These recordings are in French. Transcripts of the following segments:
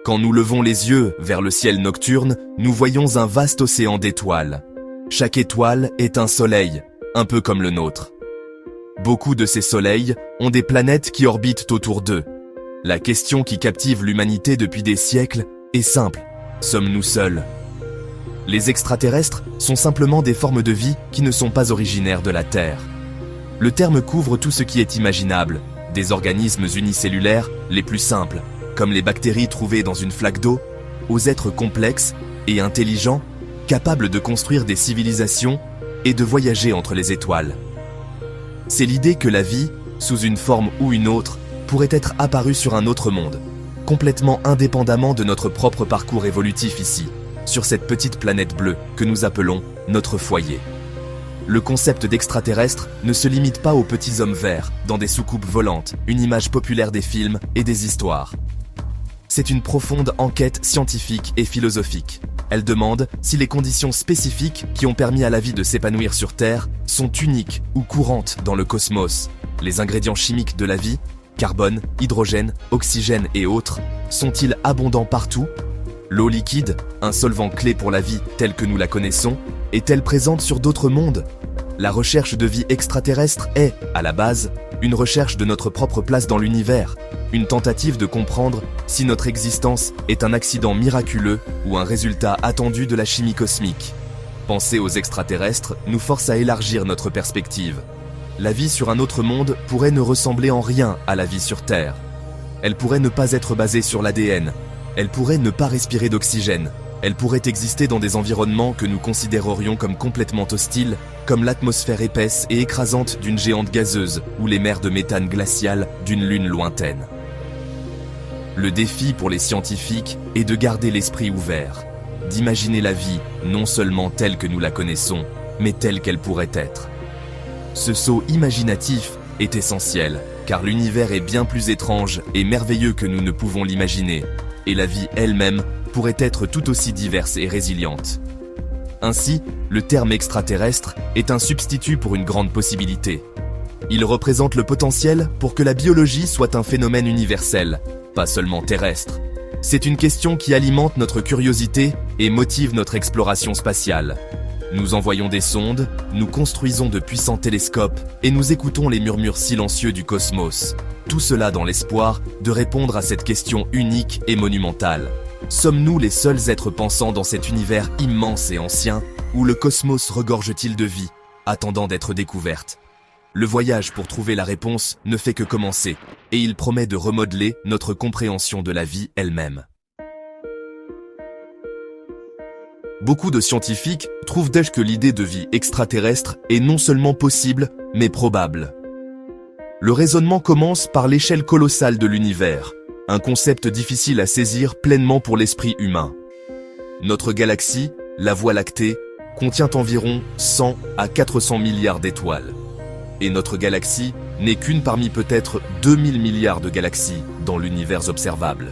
Quand nous levons les yeux vers le ciel nocturne, nous voyons un vaste océan d'étoiles. Chaque étoile est un soleil, un peu comme le nôtre. Beaucoup de ces soleils ont des planètes qui orbitent autour d'eux. La question qui captive l'humanité depuis des siècles est simple. Sommes-nous seuls? Les extraterrestres sont simplement des formes de vie qui ne sont pas originaires de la Terre. Le terme couvre tout ce qui est imaginable, des organismes unicellulaires les plus simples, comme les bactéries trouvées dans une flaque d'eau, aux êtres complexes et intelligents, capables de construire des civilisations et de voyager entre les étoiles. C'est l'idée que la vie, sous une forme ou une autre, pourrait être apparue sur un autre monde, complètement indépendamment de notre propre parcours évolutif ici, sur cette petite planète bleue que nous appelons notre foyer. Le concept d'extraterrestre ne se limite pas aux petits hommes verts, dans des soucoupes volantes, une image populaire des films et des histoires. C'est une profonde enquête scientifique et philosophique. Elle demande si les conditions spécifiques qui ont permis à la vie de s'épanouir sur Terre sont uniques ou courantes dans le cosmos. Les ingrédients chimiques de la vie, carbone, hydrogène, oxygène et autres, sont-ils abondants partout? L'eau liquide, un solvant clé pour la vie telle que nous la connaissons, est-elle présente sur d'autres mondes? La recherche de vie extraterrestre est, à la base, une recherche de notre propre place dans l'univers, une tentative de comprendre si notre existence est un accident miraculeux ou un résultat attendu de la chimie cosmique. Penser aux extraterrestres nous force à élargir notre perspective. La vie sur un autre monde pourrait ne ressembler en rien à la vie sur Terre. Elle pourrait ne pas être basée sur l'ADN. Elle pourrait ne pas respirer d'oxygène. Elle pourrait exister dans des environnements que nous considérerions comme complètement hostiles, comme l'atmosphère épaisse et écrasante d'une géante gazeuse ou les mers de méthane glacial d'une lune lointaine. Le défi pour les scientifiques est de garder l'esprit ouvert, d'imaginer la vie non seulement telle que nous la connaissons, mais telle qu'elle pourrait être. Ce saut imaginatif est essentiel, car l'univers est bien plus étrange et merveilleux que nous ne pouvons l'imaginer, et la vie elle-même pourrait être tout aussi diverse et résiliente. Ainsi, le terme extraterrestre est un substitut pour une grande possibilité. Il représente le potentiel pour que la biologie soit un phénomène universel, pas seulement terrestre. C'est une question qui alimente notre curiosité et motive notre exploration spatiale. Nous envoyons des sondes, nous construisons de puissants télescopes et nous écoutons les murmures silencieux du cosmos. Tout cela dans l'espoir de répondre à cette question unique et monumentale. Sommes-nous les seuls êtres pensants dans cet univers immense et ancien où le cosmos regorge-t-il de vie, attendant d'être découverte? Le voyage pour trouver la réponse ne fait que commencer, et il promet de remodeler notre compréhension de la vie elle-même. Beaucoup de scientifiques trouvent déjà que l'idée de vie extraterrestre est non seulement possible, mais probable. Le raisonnement commence par l'échelle colossale de l'univers, un concept difficile à saisir pleinement pour l'esprit humain. Notre galaxie, la Voie lactée, contient environ 100 à 400 milliards d'étoiles. Et notre galaxie n'est qu'une parmi peut-être 2000 milliards de galaxies dans l'univers observable.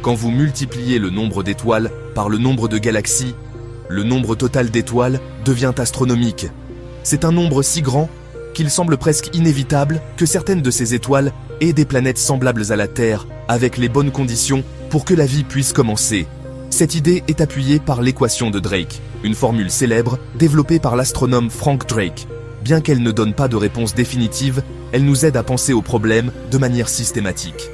Quand vous multipliez le nombre d'étoiles par le nombre de galaxies, le nombre total d'étoiles devient astronomique. C'est un nombre si grand qu'il semble presque inévitable que certaines de ces étoiles aient des planètes semblables à la Terre, avec les bonnes conditions pour que la vie puisse commencer. Cette idée est appuyée par l'équation de Drake, une formule célèbre développée par l'astronome Frank Drake. Bien qu'elle ne donne pas de réponse définitive, elle nous aide à penser au problème de manière systématique.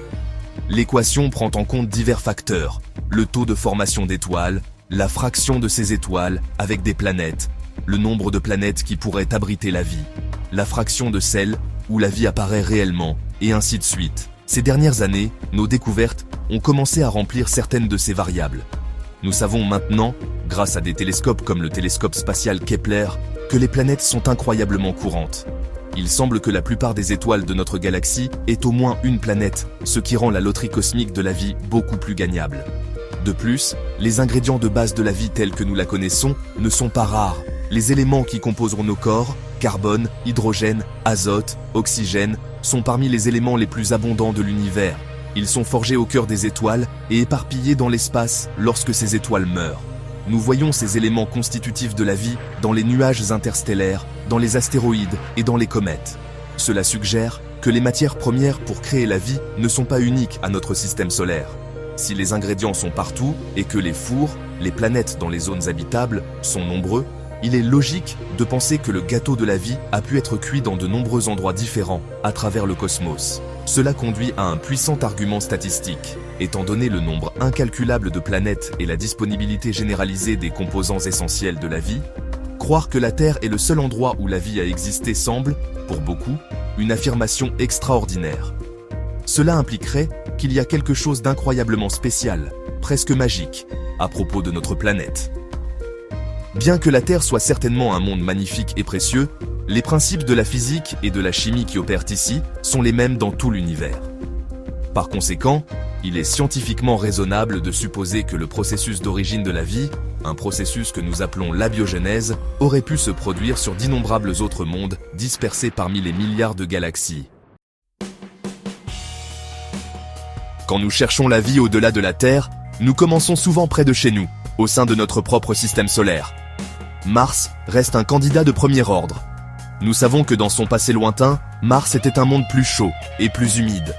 L'équation prend en compte divers facteurs, le taux de formation d'étoiles, la fraction de ces étoiles avec des planètes, le nombre de planètes qui pourraient abriter la vie, la fraction de celles où la vie apparaît réellement, et ainsi de suite. Ces dernières années, nos découvertes ont commencé à remplir certaines de ces variables. Nous savons maintenant, grâce à des télescopes comme le télescope spatial Kepler, que les planètes sont incroyablement courantes. Il semble que la plupart des étoiles de notre galaxie aient au moins une planète, ce qui rend la loterie cosmique de la vie beaucoup plus gagnable. De plus, les ingrédients de base de la vie tels que nous la connaissons ne sont pas rares. Les éléments qui composeront nos corps, carbone, hydrogène, azote, oxygène, sont parmi les éléments les plus abondants de l'univers. Ils sont forgés au cœur des étoiles et éparpillés dans l'espace lorsque ces étoiles meurent. Nous voyons ces éléments constitutifs de la vie dans les nuages interstellaires, dans les astéroïdes et dans les comètes. Cela suggère que les matières premières pour créer la vie ne sont pas uniques à notre système solaire. Si les ingrédients sont partout et que les fours, les planètes dans les zones habitables, sont nombreux, il est logique de penser que le gâteau de la vie a pu être cuit dans de nombreux endroits différents à travers le cosmos. Cela conduit à un puissant argument statistique. Étant donné le nombre incalculable de planètes et la disponibilité généralisée des composants essentiels de la vie, croire que la Terre est le seul endroit où la vie a existé semble, pour beaucoup, une affirmation extraordinaire. Cela impliquerait qu'il y a quelque chose d'incroyablement spécial, presque magique, à propos de notre planète. Bien que la Terre soit certainement un monde magnifique et précieux, les principes de la physique et de la chimie qui opèrent ici sont les mêmes dans tout l'univers. Par conséquent, il est scientifiquement raisonnable de supposer que le processus d'origine de la vie, un processus que nous appelons l'abiogenèse, aurait pu se produire sur d'innombrables autres mondes dispersés parmi les milliards de galaxies. Quand nous cherchons la vie au-delà de la Terre, nous commençons souvent près de chez nous, au sein de notre propre système solaire. Mars reste un candidat de premier ordre. Nous savons que dans son passé lointain, Mars était un monde plus chaud et plus humide.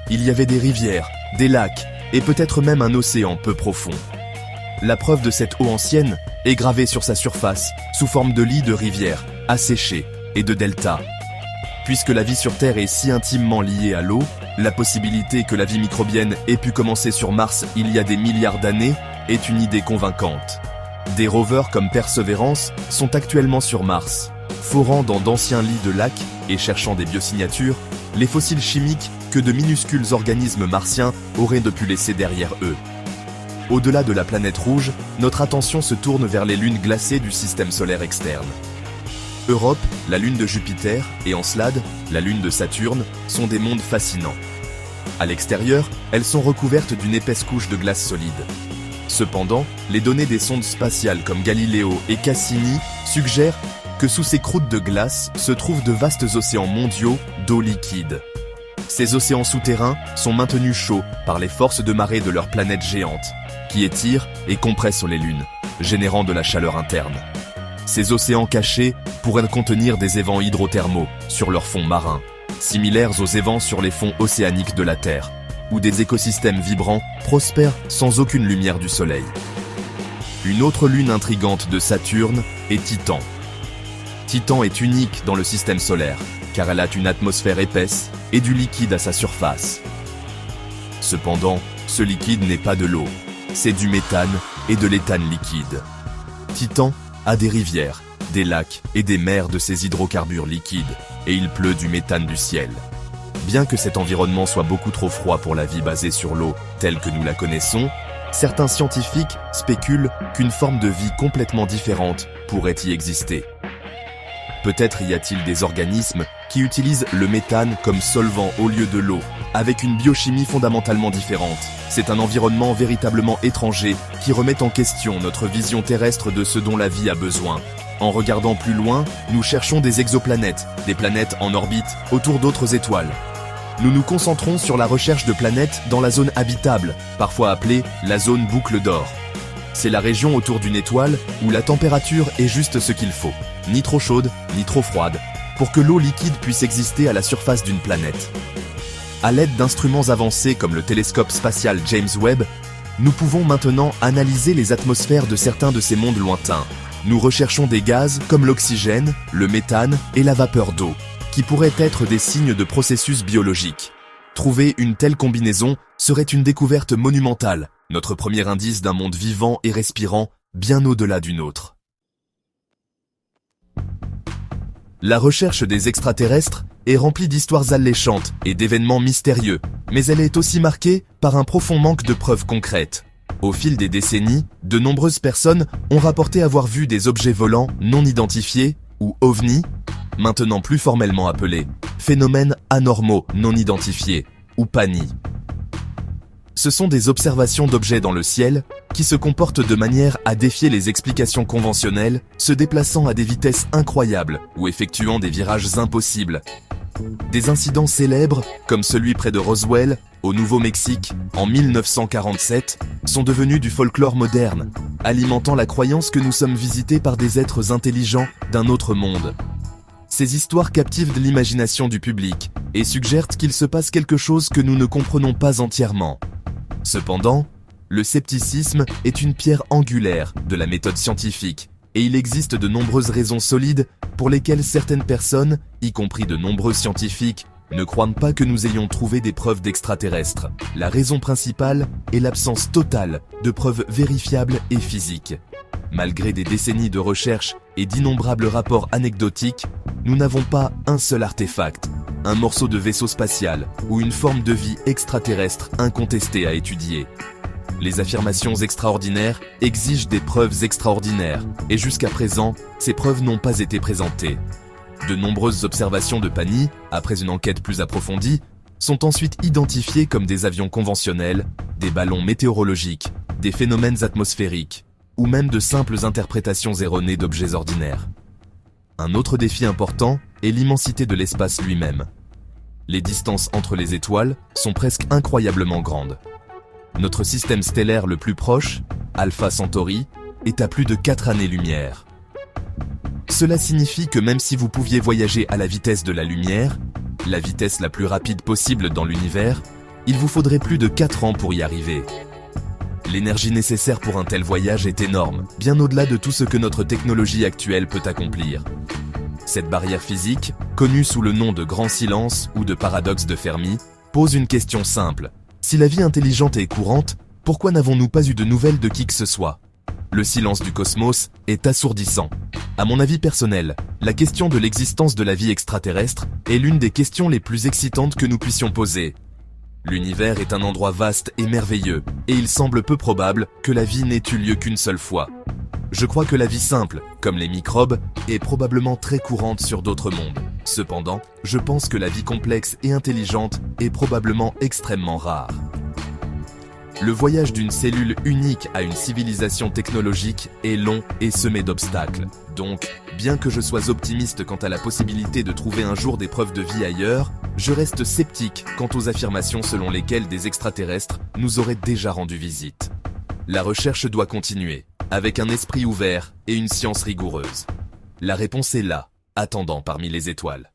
Il y avait des rivières, des lacs et peut-être même un océan peu profond. La preuve de cette eau ancienne est gravée sur sa surface sous forme de lits de rivières, asséchés et de deltas. Puisque la vie sur Terre est si intimement liée à l'eau, la possibilité que la vie microbienne ait pu commencer sur Mars il y a des milliards d'années est une idée convaincante. Des rovers comme Perseverance sont actuellement sur Mars, forant dans d'anciens lits de lacs et cherchant des biosignatures, les fossiles chimiques que de minuscules organismes martiens auraient pu laisser derrière eux. Au-delà de la planète rouge, notre attention se tourne vers les lunes glacées du système solaire externe. Europe, la lune de Jupiter, et Encelade, la lune de Saturne, sont des mondes fascinants. À l'extérieur, elles sont recouvertes d'une épaisse couche de glace solide. Cependant, les données des sondes spatiales comme Galileo et Cassini suggèrent que sous ces croûtes de glace se trouvent de vastes océans mondiaux d'eau liquide. Ces océans souterrains sont maintenus chauds par les forces de marée de leur planète géante, qui étirent et compressent les lunes, générant de la chaleur interne. Ces océans cachés pourraient contenir des évents hydrothermaux sur leur fond marin, similaires aux évents sur les fonds océaniques de la Terre, où des écosystèmes vibrants prospèrent sans aucune lumière du Soleil. Une autre lune intrigante de Saturne est Titan. Titan est unique dans le système solaire, car elle a une atmosphère épaisse et du liquide à sa surface. Cependant, ce liquide n'est pas de l'eau, c'est du méthane et de l'éthane liquide. Titan a des rivières, des lacs et des mers de ces hydrocarbures liquides, et il pleut du méthane du ciel. Bien que cet environnement soit beaucoup trop froid pour la vie basée sur l'eau telle que nous la connaissons, certains scientifiques spéculent qu'une forme de vie complètement différente pourrait y exister. Peut-être y a-t-il des organismes qui utilisent le méthane comme solvant au lieu de l'eau, avec une biochimie fondamentalement différente. C'est un environnement véritablement étranger qui remet en question notre vision terrestre de ce dont la vie a besoin. En regardant plus loin, nous cherchons des exoplanètes, des planètes en orbite autour d'autres étoiles. Nous nous concentrons sur la recherche de planètes dans la zone habitable, parfois appelée la zone boucle d'or. C'est la région autour d'une étoile où la température est juste ce qu'il faut, ni trop chaude, ni trop froide, pour que l'eau liquide puisse exister à la surface d'une planète. À l'aide d'instruments avancés comme le télescope spatial James Webb, nous pouvons maintenant analyser les atmosphères de certains de ces mondes lointains. Nous recherchons des gaz comme l'oxygène, le méthane et la vapeur d'eau, qui pourraient être des signes de processus biologiques. Trouver une telle combinaison serait une découverte monumentale, notre premier indice d'un monde vivant et respirant bien au-delà du nôtre. La recherche des extraterrestres est remplie d'histoires alléchantes et d'événements mystérieux, mais elle est aussi marquée par un profond manque de preuves concrètes. Au fil des décennies, de nombreuses personnes ont rapporté avoir vu des objets volants non identifiés, ou OVNI, maintenant plus formellement appelés phénomènes anormaux non identifiés, ou PANI. Ce sont des observations d'objets dans le ciel qui se comportent de manière à défier les explications conventionnelles, se déplaçant à des vitesses incroyables ou effectuant des virages impossibles. Des incidents célèbres, comme celui près de Roswell, au Nouveau-Mexique, en 1947, sont devenus du folklore moderne, alimentant la croyance que nous sommes visités par des êtres intelligents d'un autre monde. Ces histoires captivent l'imagination du public et suggèrent qu'il se passe quelque chose que nous ne comprenons pas entièrement. Cependant, le scepticisme est une pierre angulaire de la méthode scientifique, et il existe de nombreuses raisons solides pour lesquelles certaines personnes, y compris de nombreux scientifiques, ne croient pas que nous ayons trouvé des preuves d'extraterrestres. La raison principale est l'absence totale de preuves vérifiables et physiques. Malgré des décennies de recherche et d'innombrables rapports anecdotiques, nous n'avons pas un seul artefact, un morceau de vaisseau spatial ou une forme de vie extraterrestre incontestée à étudier. Les affirmations extraordinaires exigent des preuves extraordinaires, et jusqu'à présent, ces preuves n'ont pas été présentées. De nombreuses observations de Pani, après une enquête plus approfondie, sont ensuite identifiées comme des avions conventionnels, des ballons météorologiques, des phénomènes atmosphériques, ou même de simples interprétations erronées d'objets ordinaires. Un autre défi important est l'immensité de l'espace lui-même. Les distances entre les étoiles sont presque incroyablement grandes. Notre système stellaire le plus proche, Alpha Centauri, est à plus de 4 années-lumière. Cela signifie que même si vous pouviez voyager à la vitesse de la lumière, la vitesse la plus rapide possible dans l'univers, il vous faudrait plus de 4 ans pour y arriver. L'énergie nécessaire pour un tel voyage est énorme, bien au-delà de tout ce que notre technologie actuelle peut accomplir. Cette barrière physique, connue sous le nom de grand silence ou de paradoxe de Fermi, pose une question simple. Si la vie intelligente est courante, pourquoi n'avons-nous pas eu de nouvelles de qui que ce soit ? Le silence du cosmos est assourdissant. À mon avis personnel, la question de l'existence de la vie extraterrestre est l'une des questions les plus excitantes que nous puissions poser. L'univers est un endroit vaste et merveilleux, et il semble peu probable que la vie n'ait eu lieu qu'une seule fois. Je crois que la vie simple, comme les microbes, est probablement très courante sur d'autres mondes. Cependant, je pense que la vie complexe et intelligente est probablement extrêmement rare. Le voyage d'une cellule unique à une civilisation technologique est long et semé d'obstacles. Donc, bien que je sois optimiste quant à la possibilité de trouver un jour des preuves de vie ailleurs, je reste sceptique quant aux affirmations selon lesquelles des extraterrestres nous auraient déjà rendu visite. La recherche doit continuer, avec un esprit ouvert et une science rigoureuse. La réponse est là, attendant parmi les étoiles.